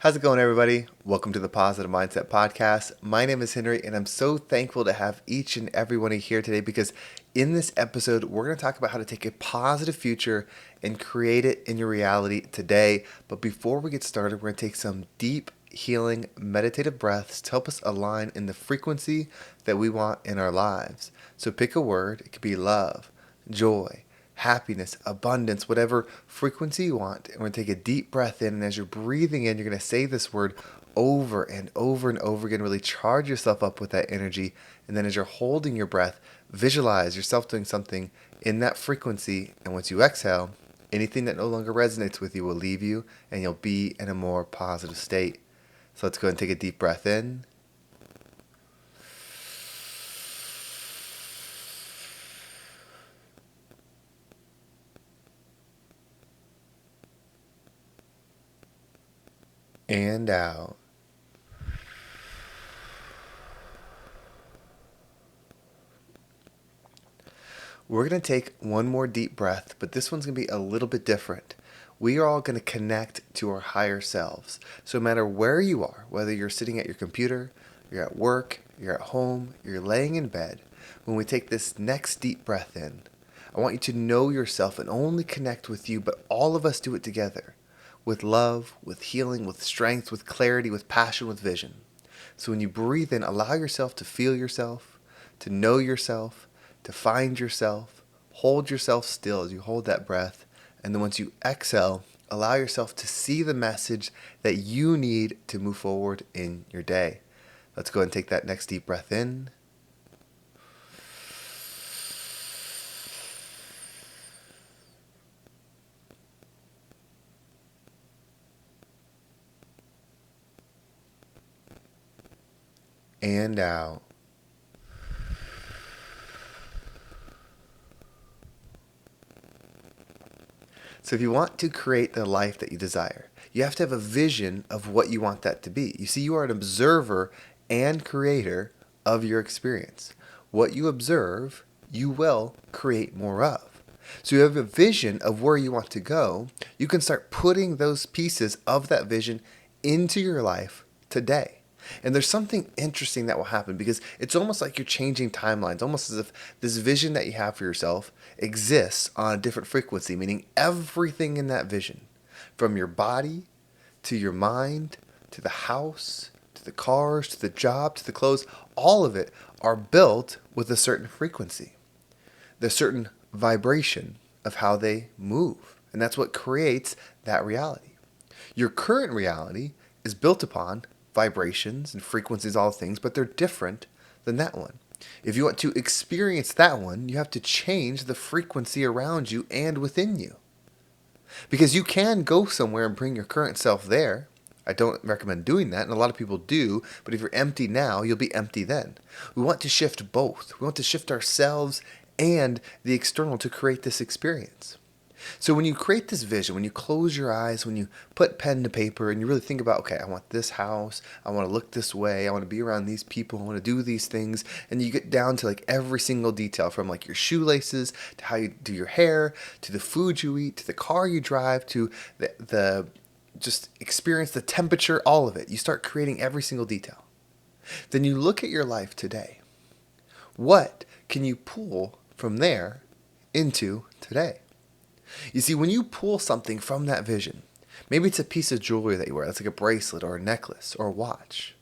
How's it going, everybody? Welcome to the Positive Mindset Podcast. My name is Henry, and I'm so thankful to have each and every one of you here today because in this episode, we're going to talk about how to take a positive future and create it in your reality today. But before we get started, we're going to take some deep, healing, meditative breaths to help us align in the frequency that we want in our lives. So pick a word. It could be love, joy, happiness, abundance, whatever frequency you want. And we're going to take a deep breath in. And as you're breathing in, you're going to say this word over and over and over again. Really charge yourself up with that energy. And then as you're holding your breath, visualize yourself doing something in that frequency. And once you exhale, anything that no longer resonates with you will leave you and you'll be in a more positive state. So let's go ahead and take a deep breath in. And out. We're going to take one more deep breath, but this one's going to be a little bit different. We are all going to connect to our higher selves. So no matter where you are, whether you're sitting at your computer, you're at work, you're at home, you're laying in bed, when we take this next deep breath in, I want you to know yourself and only connect with you, but all of us do it together. With love, with healing, with strength, with clarity, with passion, with vision. So when you breathe in, allow yourself to feel yourself, to know yourself, to find yourself. Hold yourself still as you hold that breath. And then once you exhale, allow yourself to see the message that you need to move forward in your day. Let's go ahead and take that next deep breath in. And out. So if you want to create the life that you desire, you have to have a vision of what you want that to be. You see, you are an observer and creator of your experience. What you observe, you will create more of. So you have a vision of where you want to go. You can start putting those pieces of that vision into your life today. And there's something interesting that will happen because it's almost like you're changing timelines, almost as if this vision that you have for yourself exists on a different frequency, meaning everything in that vision, from your body to your mind to the house to the cars to the job to the clothes, all of it are built with a certain frequency, the certain vibration of how they move. And that's what creates that reality. Your current reality is built upon vibrations and frequencies, all things, but they're different than that one. If you want to experience that one, you have to change the frequency around you and within you. Because you can go somewhere and bring your current self there. I don't recommend doing that, and a lot of people do, but if you're empty now, you'll be empty then. We want to shift both. We want to shift ourselves and the external to create this experience. So when you create this vision, when you close your eyes, when you put pen to paper and you really think about, okay, I want this house, I want to look this way, I want to be around these people, I want to do these things, and you get down to like every single detail from like your shoelaces to how you do your hair, to the food you eat, to the car you drive, to the just experience the temperature, all of it. You start creating every single detail. Then you look at your life today. What can you pull from there into today? You see, when you pull something from that vision, maybe it's a piece of jewelry that you wear, that's like a bracelet or a necklace or a watch.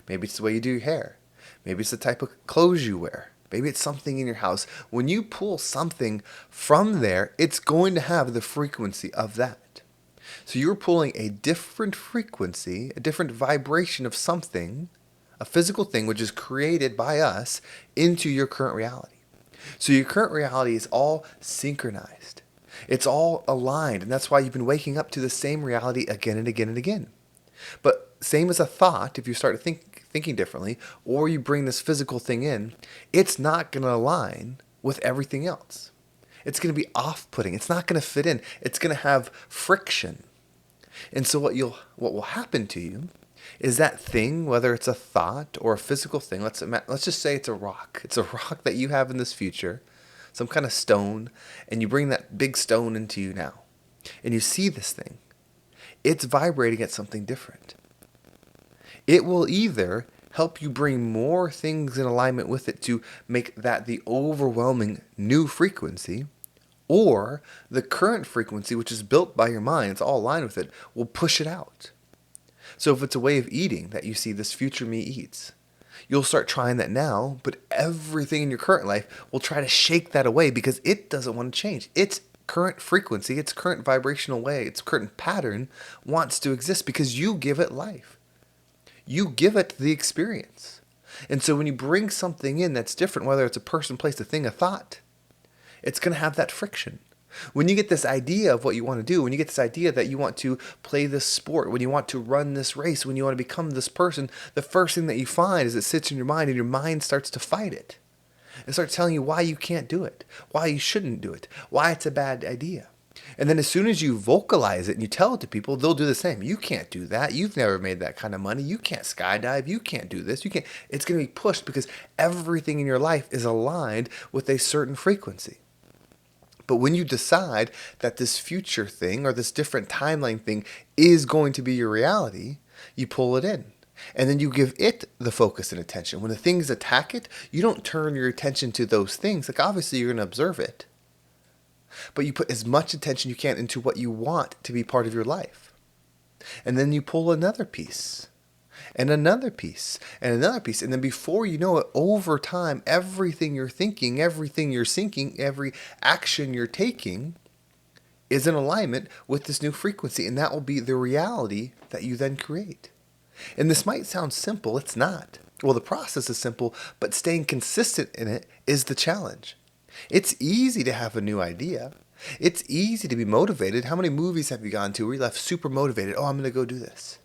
Maybe it's the way you do your hair. Maybe it's the type of clothes you wear. Maybe it's something in your house. When you pull something from there, it's going to have the frequency of that. So you're pulling a different frequency, a different vibration of something, a physical thing which is created by us, into your current reality. So your current reality is all synchronized. It's all aligned, and that's why you've been waking up to the same reality again and again and again. But same as a thought, if you start thinking differently, or you bring this physical thing in, it's not going to align with everything else. It's going to be off-putting. It's not going to fit in. It's going to have friction. And so what will happen to you is that thing, whether it's a thought or a physical thing, let's just say it's a rock. It's a rock that you have in this future, some kind of stone, and you bring that big stone into you now. And you see this thing. It's vibrating at something different. It will either help you bring more things in alignment with it to make that the overwhelming new frequency, or the current frequency, which is built by your mind, it's all aligned with it, will push it out. So if it's a way of eating that you see this future me eats, you'll start trying that now, but everything in your current life will try to shake that away because it doesn't want to change. Its current frequency, its current vibrational way, its current pattern wants to exist because you give it life. You give it the experience. And so when you bring something in that's different, whether it's a person, place, a thing, a thought, it's going to have that friction. When you get this idea of what you want to do, when you get this idea that you want to play this sport, when you want to run this race, when you want to become this person, the first thing that you find is it sits in your mind and your mind starts to fight it. It starts telling you why you can't do it, why you shouldn't do it, why it's a bad idea. And then as soon as you vocalize it and you tell it to people, they'll do the same. You can't do that. You've never made that kind of money. You can't skydive. You can't do this. You can't. It's going to be pushed because everything in your life is aligned with a certain frequency. But when you decide that this future thing or this different timeline thing is going to be your reality, you pull it in. And then you give it the focus and attention. When the things attack it, you don't turn your attention to those things. Like obviously you're going to observe it. But you put as much attention you can into what you want to be part of your life. And then you pull another piece. And another piece, and another piece. And then before you know it, over time, everything you're thinking, everything you're syncing, every action you're taking is in alignment with this new frequency. And that will be the reality that you then create. And this might sound simple. It's not. Well, the process is simple, but staying consistent in it is the challenge. It's easy to have a new idea. It's easy to be motivated. How many movies have you gone to where you left super motivated? Oh, I'm going to go do this.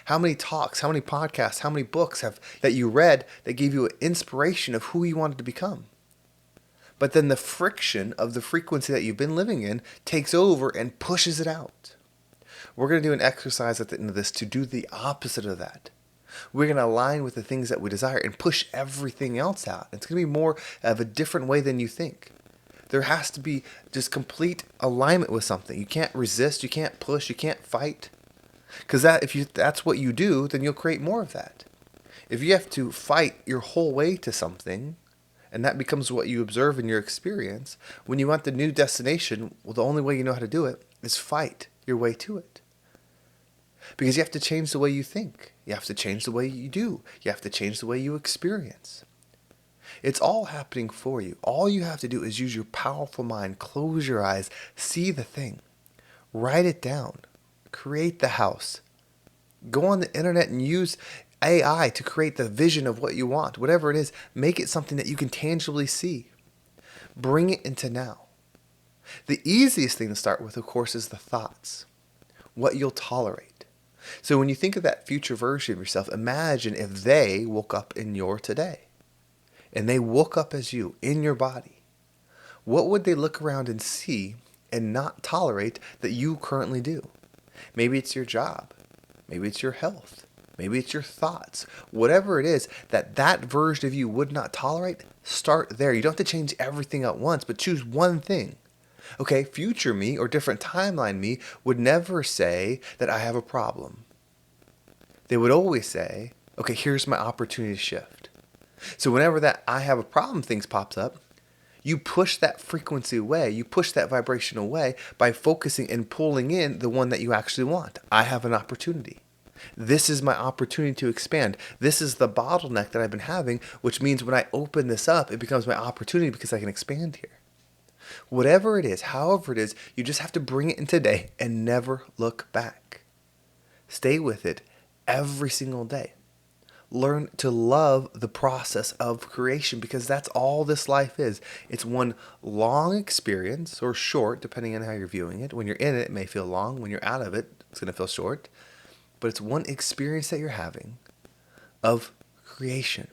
How many talks, how many podcasts, how many books that you read that gave you an inspiration of who you wanted to become? But then the friction of the frequency that you've been living in takes over and pushes it out. We're going to do an exercise at the end of this to do the opposite of that. We're going to align with the things that we desire and push everything else out. It's going to be more of a different way than you think. There has to be just complete alignment with something. You can't resist, you can't push, you can't fight. Because that's what you do, then you'll create more of that. If you have to fight your whole way to something, and that becomes what you observe in your experience, when you want the new destination, well, the only way you know how to do it is fight your way to it. Because you have to change the way you think. You have to change the way you do. You have to change the way you experience. It's all happening for you. All you have to do is use your powerful mind, close your eyes, see the thing, write it down. Create the house. Go on the internet and use AI to create the vision of what you want. Whatever it is, make it something that you can tangibly see. Bring it into now. The easiest thing to start with, of course, is the thoughts. What you'll tolerate. So when you think of that future version of yourself, imagine if they woke up in your today. And they woke up as you, in your body. What would they look around and see and not tolerate that you currently do? Maybe it's your job. Maybe it's your health. Maybe it's your thoughts. Whatever it is that version of you would not tolerate, start there. You don't have to change everything at once, but choose one thing. Okay, future me or different timeline me would never say that I have a problem. They would always say, okay, here's my opportunity to shift. So whenever that I have a problem things pops up, you push that frequency away. You push that vibration away by focusing and pulling in the one that you actually want. I have an opportunity. This is my opportunity to expand. This is the bottleneck that I've been having, which means when I open this up, it becomes my opportunity because I can expand here. Whatever it is, however it is, you just have to bring it in today and never look back. Stay with it every single day. Learn to love the process of creation because that's all this life is. It's one long experience or short, depending on how you're viewing it. When you're in it, it may feel long. When you're out of it, it's going to feel short. But it's one experience that you're having of creation,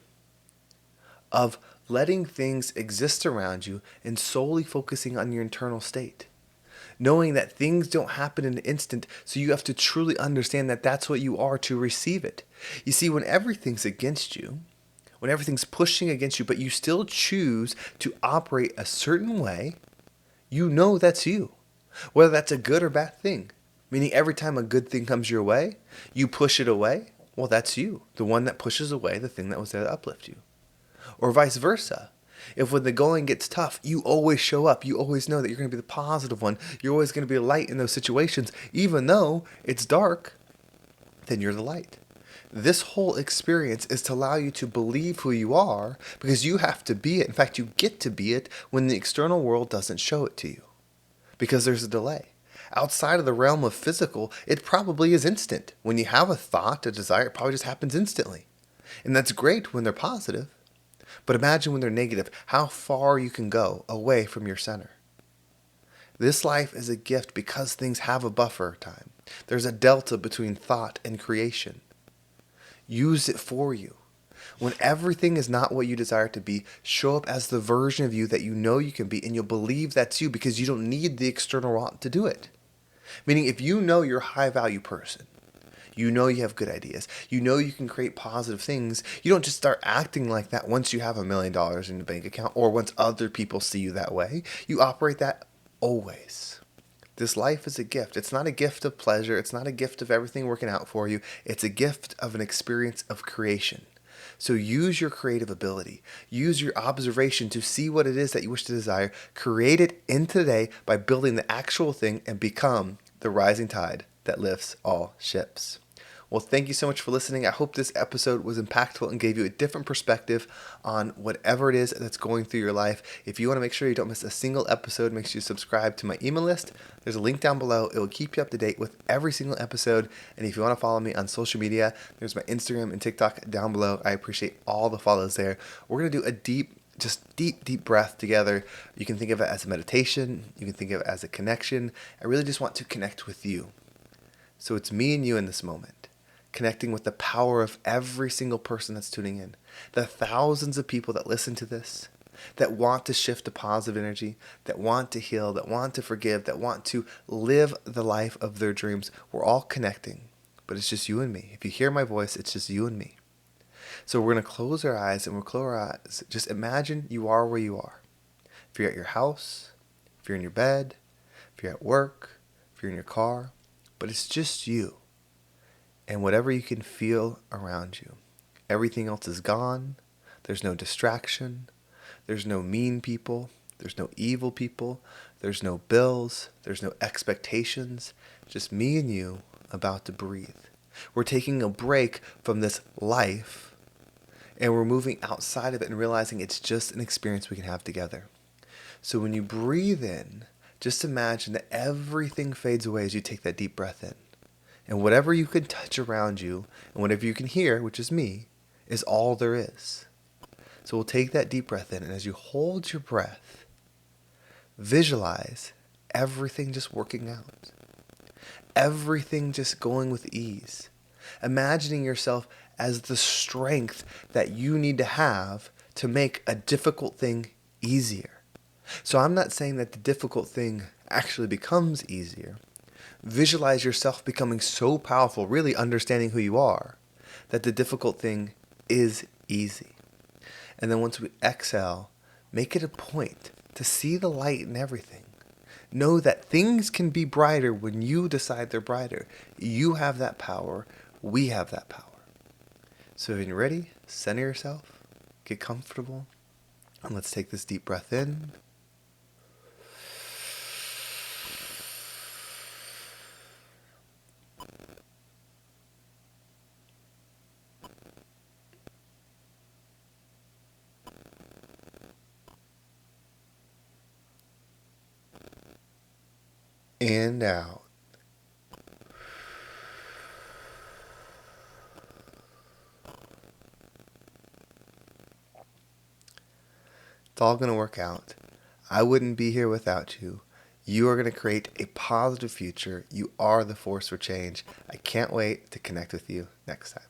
of letting things exist around you and solely focusing on your internal state. Knowing that things don't happen in an instant, so you have to truly understand that that's what you are to receive it. You see, when everything's against you, when everything's pushing against you, but you still choose to operate a certain way, you know that's you. Whether that's a good or bad thing. Meaning every time a good thing comes your way, you push it away. Well, that's you, the one that pushes away the thing that was there to uplift you. Or vice versa. If when the going gets tough, you always show up, you always know that you're going to be the positive one, you're always going to be a light in those situations, even though it's dark, then you're the light. This whole experience is to allow you to believe who you are because you have to be it. In fact, you get to be it when the external world doesn't show it to you because there's a delay. Outside of the realm of physical, it probably is instant. When you have a thought, a desire, it probably just happens instantly. And that's great when they're positive. But imagine when they're negative, how far you can go away from your center. This life is a gift because things have a buffer time. There's a delta between thought and creation. Use it for you. When everything is not what you desire it to be, show up as the version of you that you know you can be, and you'll believe that's you because you don't need the external world to do it. Meaning, if you know you're a high value person, you know you have good ideas, you know you can create positive things, you don't just start acting like that once you have $1 million in your bank account or once other people see you that way. You operate that always. This life is a gift. It's not a gift of pleasure. It's not a gift of everything working out for you. It's a gift of an experience of creation. So use your creative ability. Use your observation to see what it is that you wish to desire. Create it in today by building the actual thing and become the rising tide that lifts all ships. Well, thank you so much for listening. I hope this episode was impactful and gave you a different perspective on whatever it is that's going through your life. If you want to make sure you don't miss a single episode, make sure you subscribe to my email list. There's a link down below. It will keep you up to date with every single episode. And if you want to follow me on social media, there's my Instagram and TikTok down below. I appreciate all the follows there. We're going to do a deep breath together. You can think of it as a meditation. You can think of it as a connection. I really just want to connect with you. So it's me and you in this moment, connecting with the power of every single person that's tuning in, the thousands of people that listen to this, that want to shift to positive energy, that want to heal, that want to forgive, that want to live the life of their dreams. We're all connecting, but it's just you and me. If you hear my voice, it's just you and me. So we're going to close our eyes, and we'll close our eyes. Just imagine you are where you are. If you're at your house, if you're in your bed, if you're at work, if you're in your car, but it's just you and whatever you can feel around you. Everything else is gone. There's no distraction. There's no mean people. There's no evil people. There's no bills. There's no expectations. Just me and you about to breathe. We're taking a break from this life, and we're moving outside of it and realizing it's just an experience we can have together. So when you breathe in, just imagine that everything fades away as you take that deep breath in. And whatever you can touch around you, and whatever you can hear, which is me, is all there is. So we'll take that deep breath in, and as you hold your breath, visualize everything just working out. Everything just going with ease. Imagining yourself as the strength that you need to have to make a difficult thing easier. So I'm not saying that the difficult thing actually becomes easier. Visualize yourself becoming so powerful, really understanding who you are, that the difficult thing is easy. And then once we exhale, make it a point to see the light in everything. Know that things can be brighter when you decide they're brighter. You have that power. We have that power. So when you're ready, center yourself, get comfortable, and let's take this deep breath in. And out. It's all going to work out. I wouldn't be here without you. You are going to create a positive future. You are the force for change. I can't wait to connect with you next time.